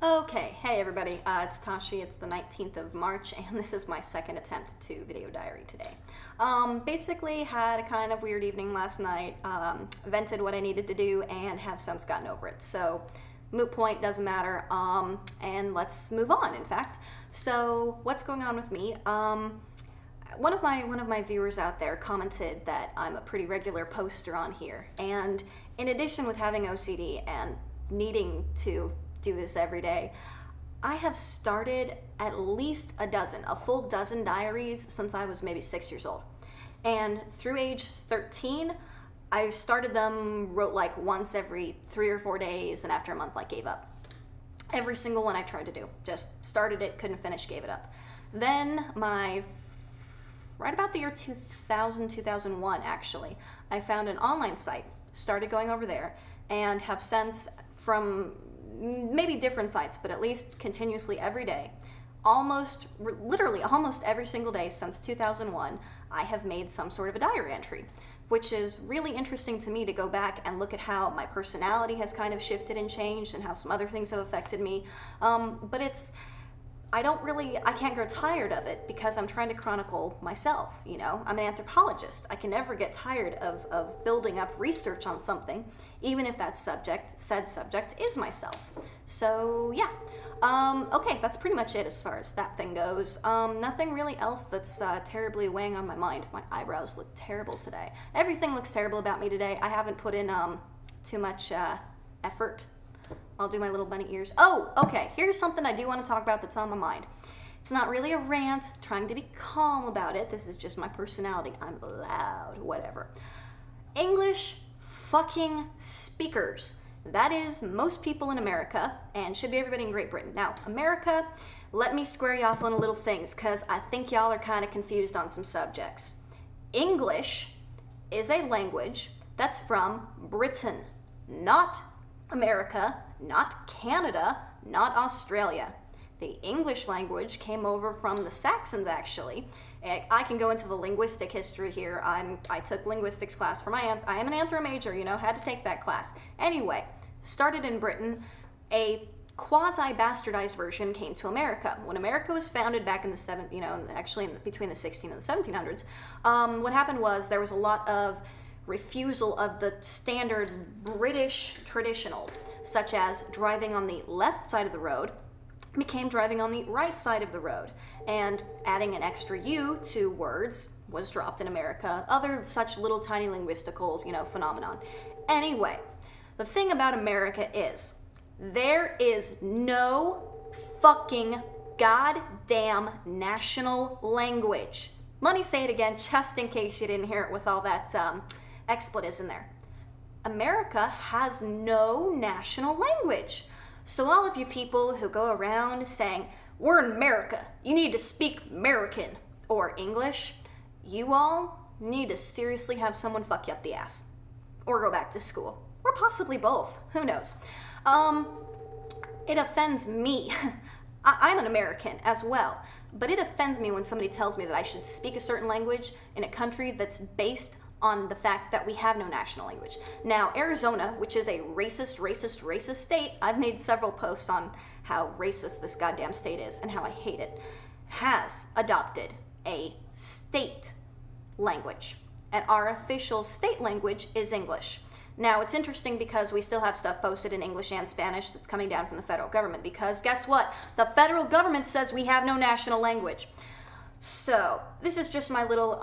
Okay, hey everybody, it's Tashi. It's the 19th of March, and this is my second attempt to video diary today. Basically had a kind of weird evening last night, vented what I needed to do, and have since gotten over it. So, moot point, doesn't matter, and let's move on, in fact. So, what's going on with me? One of my viewers out there commented that I'm a pretty regular poster on here, and in addition with having OCD and needing to do this every day, I have started at least a full dozen diaries since I was maybe 6 years old. And through age 13, I started them, wrote like once every 3 or 4 days, and after a month, like gave up. Every single one I tried to do. Just started it, couldn't finish, gave it up. Then right about the year 2000, 2001 actually, I found an online site, started going over there, and have since, from maybe different sites, but at least continuously every day, literally almost every single day since 2001, I have made some sort of a diary entry, which is really interesting to me to go back and look at how my personality has kind of shifted and changed and how some other things have affected me. But I can't grow tired of it because I'm trying to chronicle myself, you know? I'm an anthropologist. I can never get tired of building up research on something, even if that said subject is myself. So, yeah. Okay, that's pretty much it as far as that thing goes. Nothing really else that's terribly weighing on my mind. My eyebrows look terrible today. Everything looks terrible about me today. I haven't put in too much effort. I'll do my little bunny ears. Oh, okay, here's something I do want to talk about that's on my mind. It's not really a rant, trying to be calm about it. This is just my personality. I'm loud, whatever. English fucking speakers. That is most people in America, and should be everybody in Great Britain. Now, America, let me square you off on a little things, because I think y'all are kind of confused on some subjects. English is a language that's from Britain, not America, not Canada, not Australia. The English language came over from the Saxons, actually. I can go into the linguistic history here. I took linguistics class for I am an anthro major, you know, had to take that class. Anyway, started in Britain. A quasi-bastardized version came to America. When America was founded back in the between the 16 and the 1700s, what happened was there was a lot of refusal of the standard British traditionals, such as driving on the left side of the road became driving on the right side of the road, and adding an extra U to words was dropped in America, other such little tiny linguistical, phenomenon. Anyway, the thing about America is, there is no fucking goddamn national language. Let me say it again, just in case you didn't hear it with all that, expletives in there. America has no national language. So all of you people who go around saying, we're in America, you need to speak American or English, you all need to seriously have someone fuck you up the ass. Or go back to school. Or possibly both. Who knows? It offends me. I'm an American as well. But it offends me when somebody tells me that I should speak a certain language in a country that's based on the fact that we have no national language. Now, Arizona, which is a racist state, I've made several posts on how racist this goddamn state is and how I hate it, has adopted a state language. And our official state language is English. Now, it's interesting because we still have stuff posted in English and Spanish that's coming down from the federal government, because guess what? The federal government says we have no national language. So, this is just my little,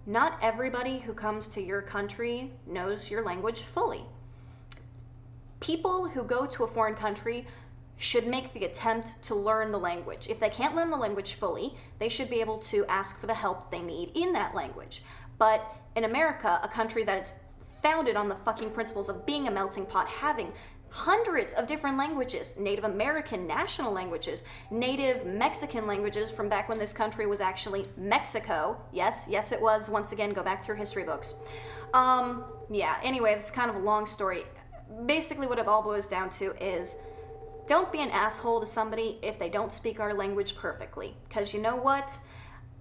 not everybody who comes to your country knows your language fully. People who go to a foreign country should make the attempt to learn the language. If they can't learn the language fully, they should be able to ask for the help they need in that language. But in America, a country that is founded on the fucking principles of being a melting pot, having hundreds of different languages, Native American national languages, Native Mexican languages from back when this country was actually Mexico. Yes, it was. Once again, go back to your history books. Anyway, this is kind of a long story. Basically, what it all boils down to is, don't be an asshole to somebody if they don't speak our language perfectly. Because you know what?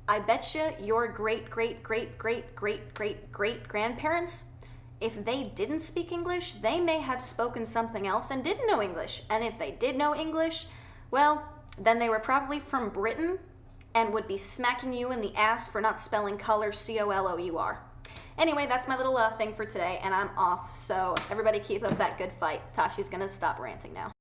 I bet you your great-great-great-great-great-great-great-grandparents if they didn't speak English, they may have spoken something else and didn't know English. And if they did know English, well, then they were probably from Britain and would be smacking you in the ass for not spelling color C-O-L-O-U-R. Anyway, that's my little thing for today, and I'm off. So everybody keep up that good fight. Tashi's gonna stop ranting now.